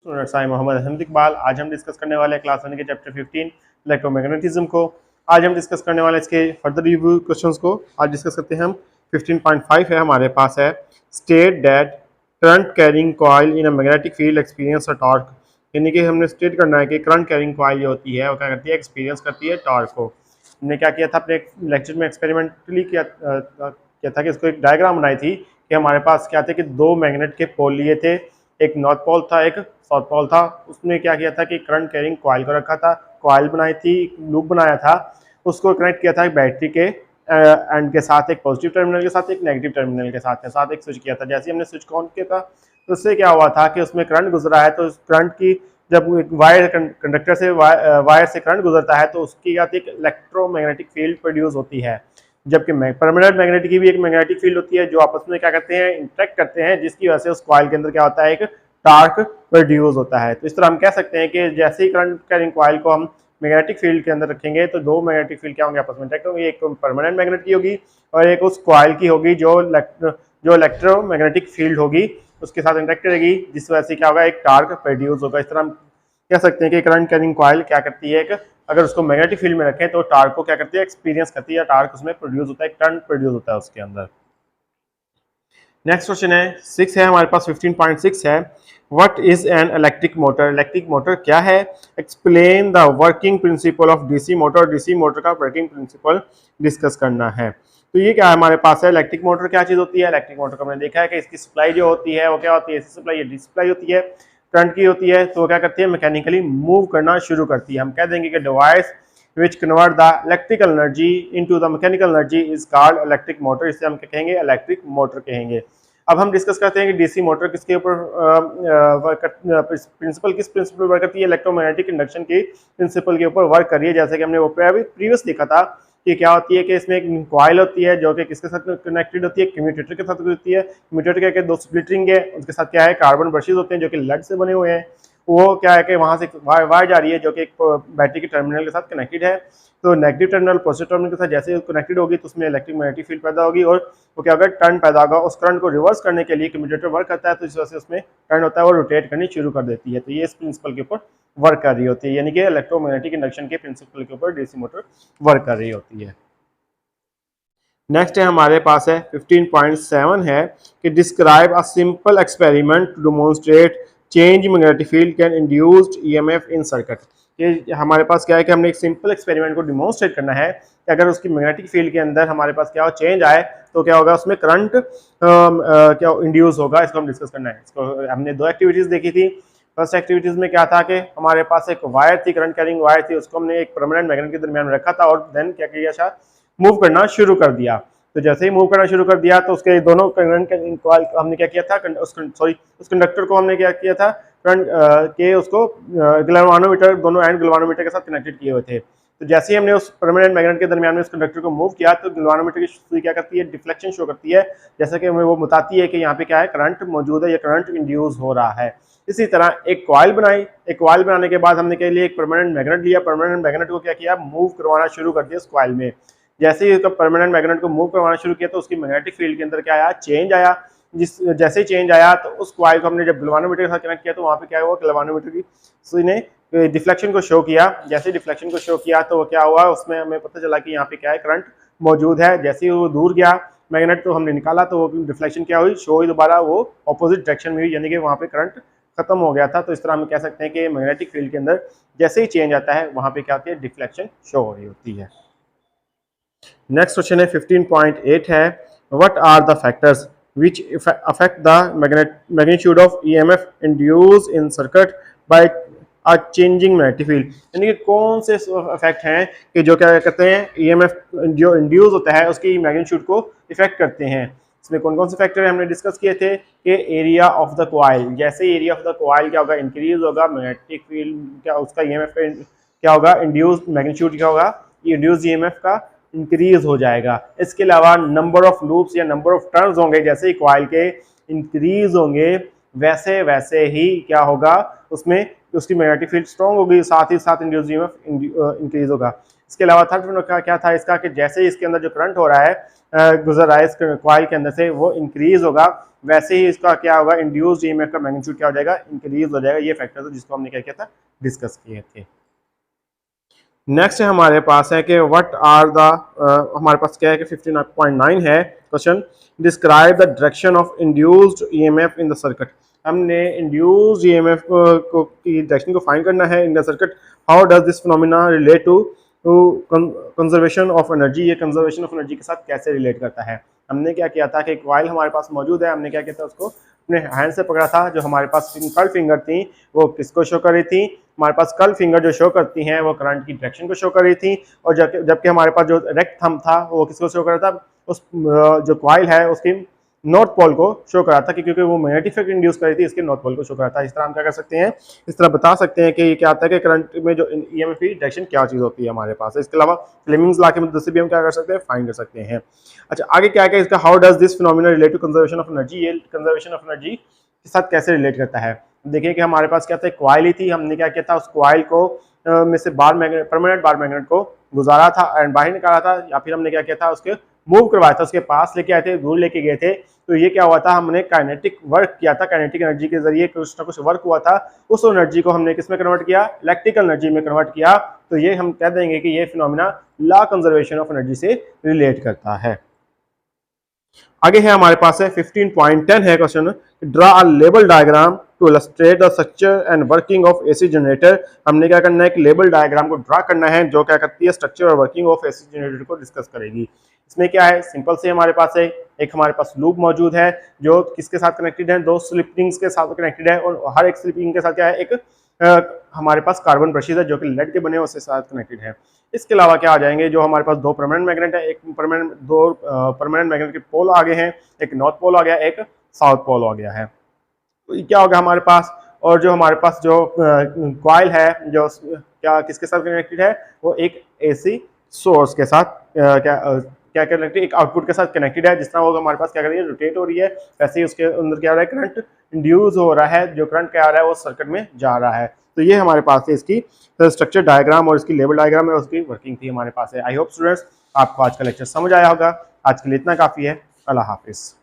मोहम्मद अहमद इकबाल। आज हम डिस्कस करने वाले हैं क्लास 1 के चैप्टर 15 इलेक्ट्रोमैग्नेटिज्म को। आज हम डिस्कस करने वाले इसके फर्दर रिव्यू क्वेश्चंस को। आज डिस्कस करते हैं हम 15.5 है हमारे पास है state that current carrying coil in a magnetic field experience a torque. यानी कि हमने स्टेट करना है कि करंट कैरिंग कॉइल जो होती है वो क्या करती है, एक्सपीरियंस करती है टॉर्क को। हमने क्या किया था अपने लेक्चर में, एक्सपेरिमेंटली किया था कि इसको एक डायग्राम बनाई थी कि हमारे पास क्या थे कि दो मैग्नेट के पोल लिए थे, एक नॉर्थ पोल था एक साउथ पोल था। उसने क्या किया था कि करंट कैरिंग कॉइल को रखा था, कॉइल बनाई थी, लूप बनाया था, उसको कनेक्ट किया था बैटरी के एंड के साथ, एक पॉजिटिव टर्मिनल के साथ, एक नेगेटिव टर्मिनल के साथ एक स्विच किया था। जैसे हमने स्विच ऑन किया था तो उससे क्या हुआ था कि उसमें करंट गुजरा है, तो उस करंट की जब वायर कंडक्टर से वायर से करंट गुजरता है तो उसकी क्या एक इलेक्ट्रोमैग्नेटिक फील्ड प्रोड्यूस होती है। जबकि परमानेंट मैग्नेट की भी एक मैग्नेटिक फील्ड होती है जो आपस में क्या करते हैं, इंटरेक्ट करते हैं, जिसकी वजह से उस कॉइल के अंदर क्या होता है, एक टार्क प्रोड्यूस होता है। तो इस तरह हम कह सकते हैं कि जैसे ही करंट कैरिंग कॉइल को हम मैग्नेटिक फील्ड के अंदर रखेंगे तो दो मैग्नेटिक फील्ड क्या होंगे, आपस में इंटरेक्ट होंगे। एक तो परमानेंट मैग्नेट की होगी और एक उस कॉइल की होगी जो इलेक्ट्रोमैग्नेटिक फील्ड होगी उसके साथ इंटरेक्ट करेगी, जिस वजह से क्या होगा, एक टार्क प्रोड्यूस होगा। इस तरह हम कह सकते हैं कि करंट कैरिंग कॉइल क्या करती है, अगर उसको मैग्नेटिक फील्ड में रखें तो टार्क को क्या करती है, एक्सपीरियंस करती है, टार्क उसमें प्रोड्यूस होता है, एक करंट प्रोड्यूस होता है उसके अंदर। नेक्स्ट क्वेश्चन है 6 है हमारे पास 15.6 है what is an electric motor. Electric motor क्या है, explain the working principle of DC motor. DC motor का वर्किंग प्रिंसिपल डिस्कस करना है। तो ये क्या है हमारे पास है, इलेक्ट्रिक मोटर क्या चीज होती है। इलेक्ट्रिक मोटर को हमने देखा है कि इसकी सप्लाई जो होती है वो क्या होती है, एसी सप्लाई या डीसी सप्लाई होती है, करंट की होती है। तो वो क्या करती है, मैकेनिकली मूव करना शुरू करती है। हम कह देंगे कि device which convert the electrical energy into the mechanical energy is called electric motor। इसे हम क्या कहेंगे, इलेक्ट्रिक मोटर कहेंगे। अब हम डिस्कस करते हैं कि डीसी मोटर किसके ऊपर प्रिंसिपल किस प्रिंसिपल वर्क करती है, इलेक्ट्रोमैग्नेटिक इंडक्शन की प्रिंसिपल के ऊपर वर्क कर रही है। जैसे कि हमने वो प्रीवियस देखा था कि क्या होती है कि इसमें एक कॉइल होती है जो कि किसके साथ कनेक्टेड होती है, कम्यूटेटर के साथ होती है। कम्यूटेटर के दो स्प्लिट रिंग है, उसके साथ क्या है, कार्बन ब्रशेज होते हैं जो कि लेड से बने हुए हैं। वो क्या है कि वहां से वायर जा रही है जो कि एक बैटरी के टर्मिनल के साथ कनेक्टेड है। तो नेगेटिव टर्मिनल पॉजिटिव टर्मिनल के साथ जैसे कनेक्टेड होगी तो उसमें इलेक्ट्रिक मैग्नेटिक फील्ड पैदा होगी और वो क्या होगा, टर्न पैदा होगा। उस करंट को रिवर्स करने के लिए कम्यूटेटर वर्क करता है, तो इस वजह से उसमें टर्न होता है और रोटेट करनी शुरू कर देती है। तो ये इस प्रिंसिपल के ऊपर वर्क कर रही होती है, यानी कि इलेक्ट्रोमैग्नेटिक इंडक्शन के प्रिंसिपल के ऊपर डीसी मोटर वर्क कर रही होती है। नेक्स्ट है हमारे पास है 15.7 है कि describe a simple experiment to demonstrate change magnetic field can induced EMF in circuit. ये हमारे पास क्या है कि हमने एक सिंपल एक्सपेरिमेंट को डिमोन्स्ट्रेट करना है कि अगर उसकी मैग्नेटिक फील्ड के अंदर हमारे पास क्या हो, चेंज आए तो क्या होगा, उसमें करंट क्या इंड्यूस होगा। इसको हम डिस्कस करना है। इसको हमने दो एक्टिविटीज देखी थी। फर्स्ट एक्टिविटीज में क्या था कि हमारे पास एक वायर थी, करंट कैरिंग वायर थी, उसको हमने एक परमानेंट मैग्नेट के दरमियान में रखा था और देन क्या किया था, मूव करना शुरू कर दिया। तो जैसे ही मूव करना शुरू कर दिया तो उसके दोनों करंट हमने क्या किया था, उस कंडक्टर को हमने क्या किया था, करंट के उसको गैल्वानोमीटर, दोनों एंड गैल्वानोमीटर के साथ कनेक्टेड किए हुए थे। तो जैसे ही हमने उस परमानेंट मैग्नेट के दरमियान में उस कंडक्टर को मूव किया तो गैल्वानोमीटर की सुई क्या करती है, डिफ्लेक्शन शो करती है, जैसे कि हमें वो बताती है कि यहाँ पे क्या है, करंट मौजूद है या करंट इंड्यूस हो रहा है। इसी तरह एक कॉइल बनाई, एक कॉइल बनाने के बाद हमने क्या लिया, एक परमानेंट मैग्नेट लिया, परमानेंट मैग्नेट को क्या किया, मूव करवाना शुरू कर दिया उस कॉइल में। जैसे ही परमानेंट मैग्नेट को मूव करवाना शुरू किया तो उसकी मैग्नेटिक फील्ड के अंदर क्या आया, चेंज आया। जैसे ही चेंज आया तो उस कॉइल को हमने जब गैल्वानोमीटर के साथ कनेक्ट किया तो वहां पे क्या हुआ, गैल्वानोमीटर की सुई ने डिफ्लेक्शन को शो किया। जैसे डिफ्लेक्शन को शो किया तो क्या हुआ, उसमें हमें पता चला कि यहाँ पे क्या है, करंट मौजूद है। जैसे ही वो दूर गया मैग्नेट तो हमने निकाला तो वो डिफ्लेक्शन क्या हुई, शो हुई दोबारा, वो ऑपोजिट डायरेक्शन में हुई, यानी कि वहाँ पे करंट खत्म हो गया था। तो इस तरह हम कह सकते हैं कि मैग्नेटिक फील्ड के अंदर जैसे ही चेंज आता है वहां पे क्या होती है, डिफ्लेक्शन शो हो रही होती है। नेक्स्ट क्वेश्चन है 15.8 है what are the factors which affect the magnitude of EMF induced in circuit by a changing magnetic field। यानी कि कौन से इफेक्ट हैं कि जो क्या कहते हैं, EMF जो इंड्यूस होता है उसकी मैग्नीट्यूड को इफेक्ट करते हैं। इसमें कौन कौन से फैक्टर हमने डिस्कस किए थे कि एरिया ऑफ द कॉइल, जैसे एरिया ऑफ द कॉइल क्या होगा, इंक्रीज होगा, मैग्नेटिक फील्ड क्या उसका EMF क्या होगा, इंड्यूस मैग्नीट्यूड क्या होगा, इंड्यूस EMF का इंक्रीज हो जाएगा। इसके अलावा नंबर ऑफ लूप्स या नंबर ऑफ टर्न्स होंगे, जैसे ही कॉइल के इंक्रीज होंगे वैसे वैसे ही क्या होगा, उसमें उसकी मैग्नेटिक फील्ड स्ट्रॉन्ग होगी, साथ ही साथ इंड्यूस ईएमएफ इंक्रीज होगा। इसके अलावा थर्ड फिनोमेना क्या था इसका कि जैसे ही इसके अंदर जो करंट हो रहा है गुजर रहा है इस कॉइल के अंदर से, वो इंक्रीज होगा, वैसे ही इसका क्या होगा, इंड्यूस्ड ईएमएफ का मैग्नीट्यूड क्या हो जाएगा, इंक्रीज हो जाएगा। ये फैक्टर था जिसको हमने क्या किया था, डिस्कस किए थे। नेक्स्ट है हमारे पास है कि व्हाट आर द, हमारे पास क्या है कि 59.9 है question, describe the direction of induced EMF in the circuit. हमने इंड्यूस्ड ईएमएफ को की डायरेक्शन को फाइंड करना है in the circuit. How does this phenomena relate to conservation of energy, ये कंजर्वेशन ऑफ एनर्जी के साथ कैसे रिलेट करता है। हमने क्या किया था कि कॉइल हमारे पास मौजूद है, हमने क्या किया था, उसको अपने हैंड से पकड़ा था। जो हमारे पास कर्ल फिंगर थी वो किसको शो कर रही थी, हमारे पास कर्ल फिंगर जो शो करती हैं वो करंट की डायरेक्शन को शो कर रही थी, और जबकि हमारे पास जो रेक्ट थंब था वो किसको शो कर रहा था, उस जो कॉइल है उसकी नॉर्थ पोल को शो करा था, क्योंकि वो मैग्नेटिक फील्ड इंड्यूस करी थी, इसके नॉर्थ पोल को शो करा था। इस तरह हम क्या कर सकते हैं, इस तरह बता सकते हैं कि ये क्या आता है कि करंट में जो ईएमएफ की डायरेक्शन क्या चीज़ होती है हमारे पास। इसके अलावा फ्लेमिंग्स लॉ की मदद से भी हम क्या कर सकते हैं, फाइंड कर सकते हैं। अच्छा, आगे क्या है इसका, how does this phenomena relate to conservation of energy, ये कंजर्वेशन ऑफ एनर्जी के साथ कैसे रिलेट करता है। देखिए कि हमारे पास क्या था, कॉइल ही थी, हमने क्या किया था, उस कॉइल को में से bar magnet, permanent bar magnet को गुजारा था एंड बाहर निकाला था, या फिर हमने क्या किया था, उसके मूव करवाया था, उसके पास लेके आए थे, दूर लेके गए थे। तो ये क्या हुआ था, हमने काइनेटिक वर्क किया था, काइनेटिक एनर्जी के जरिए कुछ ना कुछ वर्क हुआ था, उस एनर्जी को हमने किस में कन्वर्ट किया, इलेक्ट्रिकल एनर्जी में कन्वर्ट किया। तो ये हम कह देंगे कि ये phenomena law conservation of energy से रिलेट करता है। आगे है हमारे पास है 15.10 है question, draw a label diagram to illustrate the structure and working of AC generator. हमने क्या करना है कि लेबल डायग्राम को ड्रा करना है जो क्या करती है, स्ट्रक्चर और वर्किंग ऑफ एसी जनरेटर को डिस्कस करेगी। इसमें क्या है, सिंपल से हमारे पास है एक हमारे पास लूप मौजूद है जो किसके साथ कनेक्टेड है, दो स्लिप रिंग्स के साथ कनेक्टेड है, और हर एक स्लिप रिंग के साथ क्या है, एक हमारे पास कार्बन ब्रशेज है जो कि लेड के बने उसके साथ कनेक्टेड है। इसके अलावा क्या आ जाएंगे, जो हमारे पास दो परमानेंट मैग्नेट है, एक परमानेंट, दो परमानेंट मैग्नेट के पोल आगे हैं, एक नॉर्थ पोल आ गया, एक साउथ पोल आ गया है। तो क्या होगा हमारे पास, और जो हमारे पास जो कॉइल है जो क्या किसके साथ कनेक्टेड है, वो एक एसी सोर्स के साथ क्या कनेक्टेड, एक आउटपुट के साथ कनेक्टेड है। जिस तरह वो हमारे पास क्या कर रही है, रोटेट हो रही है, वैसे ही उसके अंदर क्या हो रहा है, करंट इंड्यूस हो रहा है, जो करंट क्या आ रहा है वो सर्किट में जा रहा है। तो ये हमारे पास है इसकी स्ट्रक्चर डायग्राम और इसकी लेवल डायग्राम है, उसकी वर्किंग थी हमारे पास है। आई होप स्टूडेंट्स आपको आज का लेक्चर समझ आया होगा। आज के लिए इतना काफ़ी है। अल्लाह हाफिज़।